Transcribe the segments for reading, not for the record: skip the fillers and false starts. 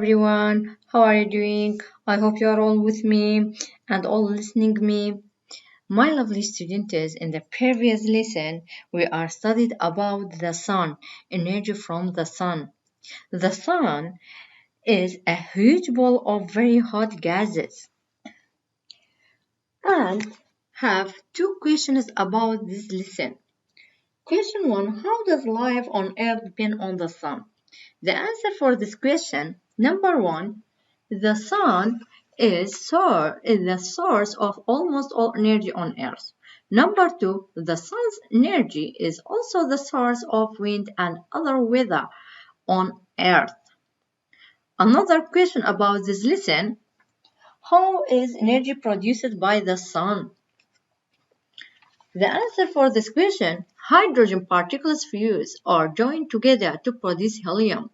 Everyone, how are you doing? I hope you are all with me and all listening me. My lovely students, in the previous lesson, we are studied about the sun, energy from the sun. The sun is a huge ball of very hot gases. And have two questions about this lesson. Question 1, how does life on earth depend on the sun? The answer for this question, number 1, the sun is the source of almost all energy on earth. Number 2, the sun's energy is also the source of wind and other weather on earth. Another question about this lesson, how is energy produced by the sun? The answer for this question, hydrogen particles fuse or join together to produce helium,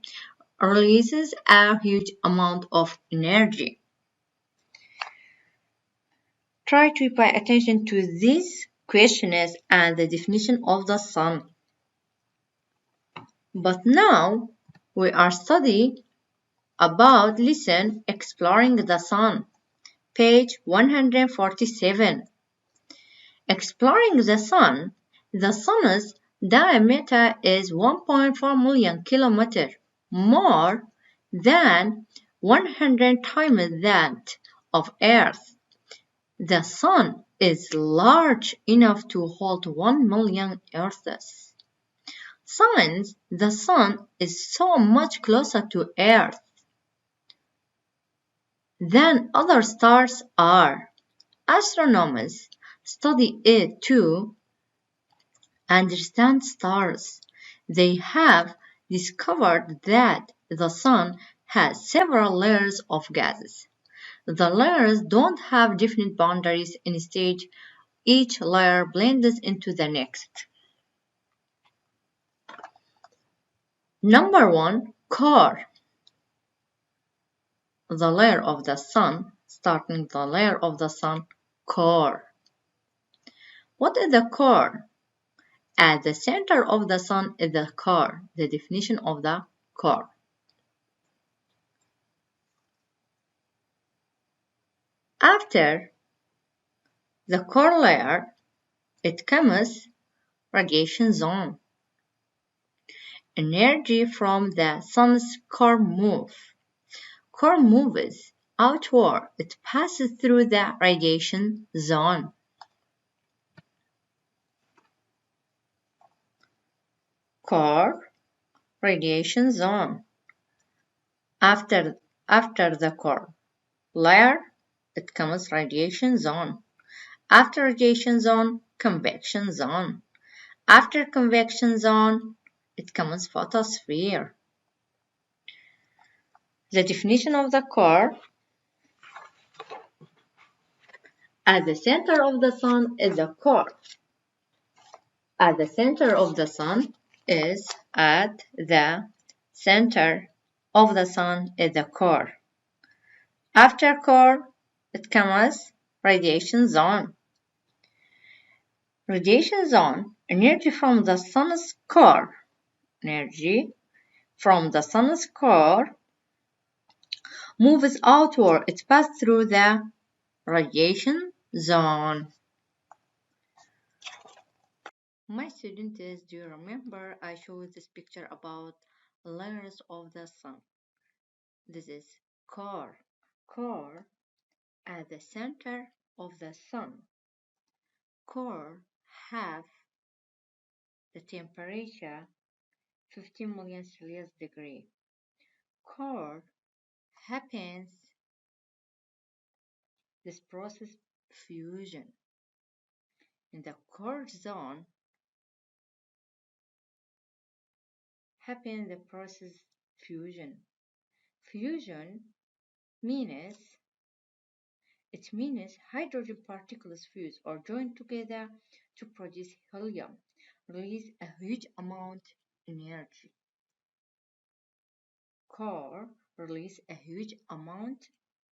releases a huge amount of energy. Try to pay attention to these questions and the definition of the sun. But now we are studying about lesson exploring the sun, page 147. Exploring the sun's diameter is 1.4 million kilometers, more than 100 times that of Earth. The sun is large enough to hold 1 million Earths. Since the sun is so much closer to Earth than other stars are, astronomers study it to understand stars. They have discovered that the sun has several layers of gases. The layers don't have definite boundaries. Instead, each layer blends into the next. Number 1, core. The layer of the sun, starting the layer of the sun, core. What is the core? At the center of the sun is the core, the definition of the core. After the core layer, it comes radiation zone. Energy from the sun's core moves outward. It passes through the radiation zone. Core, radiation zone. After the core layer, it comes radiation zone. After radiation zone, convection zone. After convection zone, it comes photosphere. The definition of the core, at the center of the sun is the core. At the center of the sun is the core. After core, it comes radiation zone. Radiation zone, energy from the sun's core. Moves outward. It passes through the radiation zone. My students, do you remember I showed this picture about layers of the sun? This is core. Core at the center of the sun. Core have the temperature 15 million Celsius degree. Core happens this process fusion. In the core zone happens the process fusion. Fusion means hydrogen particles fuse or join together to produce helium, release a huge amount of energy. Core release a huge amount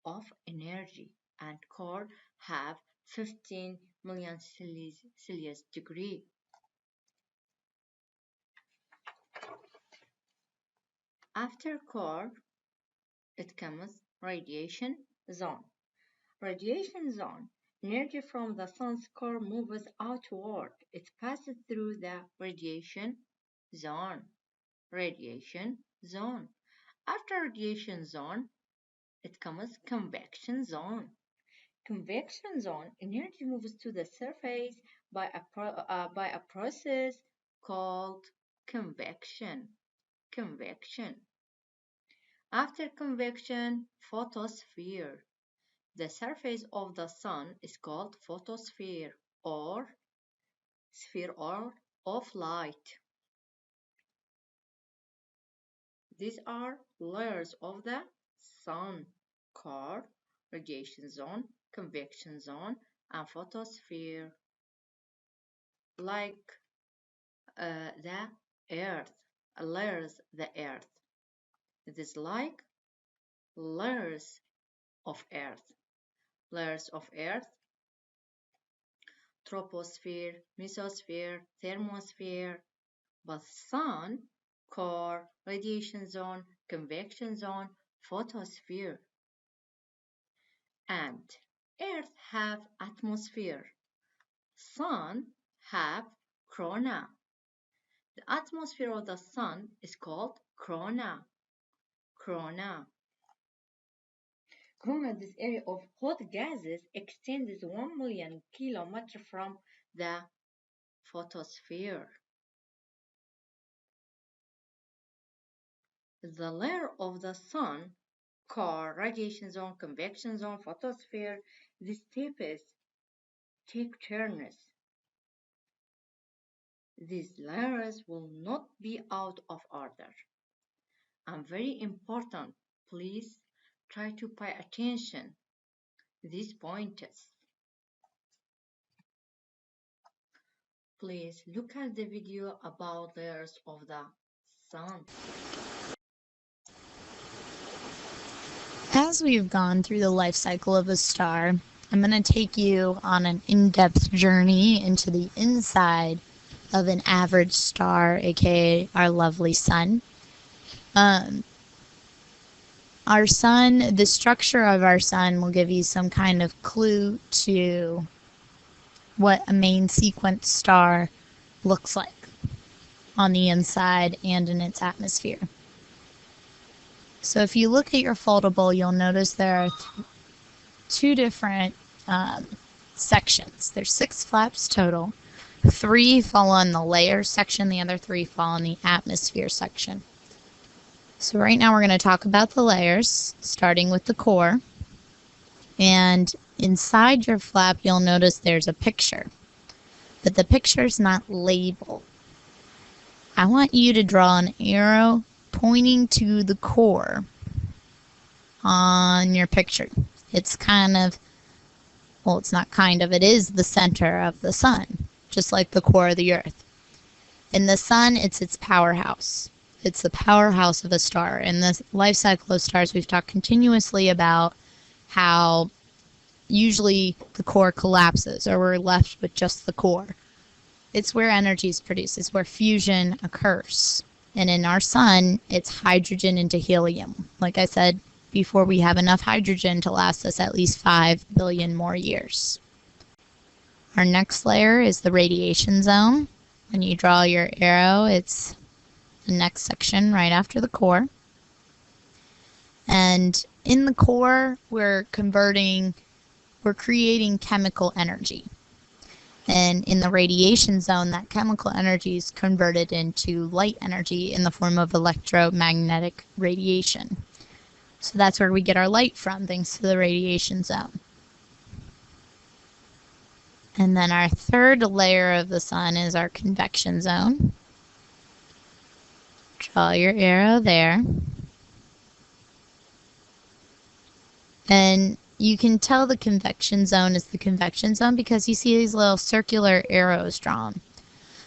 of energy, and core have 15 million Celsius degree. After core, it comes radiation zone. Radiation zone. Energy from the sun's core moves outward. It passes through the radiation zone. Radiation zone. After radiation zone, it comes convection zone. Convection zone. Energy moves to the surface by a process called convection. Convection. After convection, photosphere. The surface of the sun is called photosphere or sphere of light. These are layers of the sun: core, radiation zone, convection zone, and photosphere. Like the earth, layers the earth. It is like layers of earth. Layers of earth: troposphere, mesosphere, thermosphere. But sun, core, radiation zone, convection zone, photosphere, and earth have atmosphere. Sun have corona. The atmosphere of the sun is called corona. Corona. Corona, this area of hot gases, extends 1 million kilometers from the photosphere. The layer of the sun, core, radiation zone, convection zone, photosphere, these steps take turns. These layers will not be out of order. And very important, please try to pay attention these points. Please look at the video about layers of the sun. As we've gone through the life cycle of a star, I'm going to take you on an in-depth journey into the inside of an average star, aka our lovely sun. Our sun, the structure of our sun will give you some kind of clue to what a main sequence star looks like on the inside and in its atmosphere. So if you look at your foldable, you'll notice there are two different sections. There's 6 flaps total. 3 fall on the layer section, the other 3 fall on the atmosphere section. So right now we're going to talk about the layers, starting with the core. And inside your flap, you'll notice there's a picture, but the picture's not labeled. I want you to draw an arrow pointing to the core on your picture. It's kind of, well, it's not kind of, it is the center of the sun, just like the core of the earth. In the sun, it's its powerhouse. It's the powerhouse of a star. In the life cycle of stars, we've talked continuously about how usually the core collapses or we're left with just the core. It's where energy is produced. It's where fusion occurs. And in our sun, it's hydrogen into helium. Like I said before, we have enough hydrogen to last us at least 5 billion more years. Our next layer is the radiation zone. When you draw your arrow, it's the next section right after the core. And in the core, we're creating chemical energy. And in the radiation zone, that chemical energy is converted into light energy in the form of electromagnetic radiation. So that's where we get our light from, thanks to the radiation zone. And then our third layer of the sun is our convection zone. Draw your arrow there. And you can tell the convection zone is the convection zone because you see these little circular arrows drawn.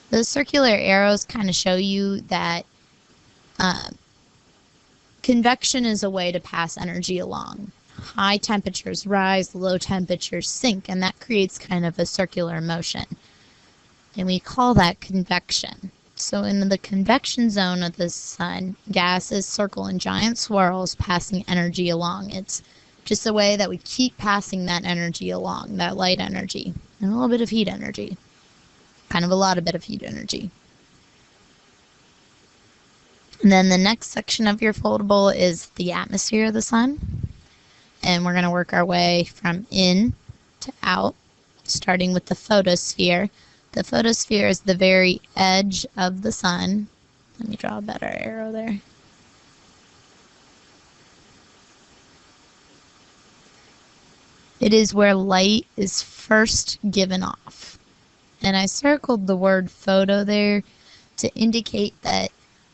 Those circular arrows kind of show you that convection is a way to pass energy along. High temperatures rise, low temperatures sink, and that creates kind of a circular motion. And we call that convection. So in the convection zone of the sun, gases circle in giant swirls, passing energy along. It's just a way that we keep passing that energy along, that light energy, and a little bit of heat energy. Kind of a lot of bit of heat energy. And then the next section of your foldable is the atmosphere of the sun. And we're going to work our way from in to out, starting with the photosphere. The photosphere is the very edge of the sun. Let me draw a better arrow there. It is where light is first given off. And I circled the word photo there to indicate that,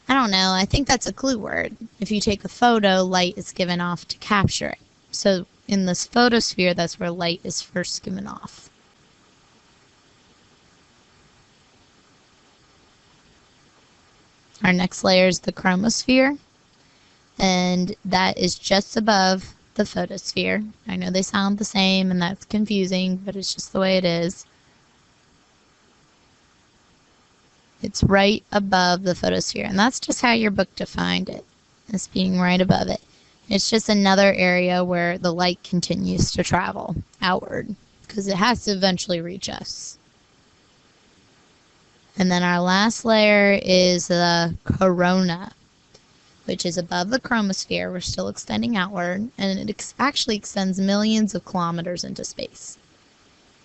I don't know, I think that's a clue word. If you take a photo, light is given off to capture it. So in this photosphere, that's where light is first given off. Our next layer is the chromosphere, and that is just above the photosphere. I know they sound the same and that's confusing, but it's just the way it is. It's right above the photosphere, and that's just how your book defined it, as being right above it. It's just another area where the light continues to travel outward, because it has to eventually reach us. And then our last layer is the corona, which is above the chromosphere. We're still extending outward, and it actually extends millions of kilometers into space.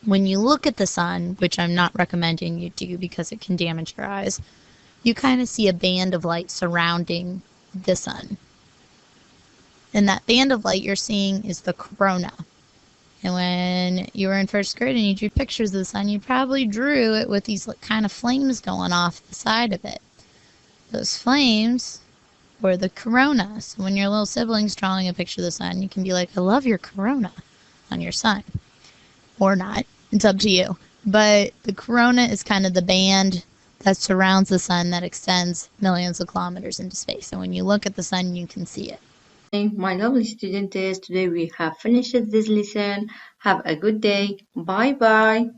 When you look at the sun, which I'm not recommending you do because it can damage your eyes, you kind of see a band of light surrounding the sun. And that band of light you're seeing is the corona. And when you were in first grade and you drew pictures of the sun, you probably drew it with these kind of flames going off the side of it. Those flames were the corona. So when your little sibling's drawing a picture of the sun, you can be like, I love your corona on your sun. Or not. It's up to you. But the corona is kind of the band that surrounds the sun that extends millions of kilometers into space. And when you look at the sun, you can see it. My lovely students, today we have finished this lesson. Have a good day. Bye bye.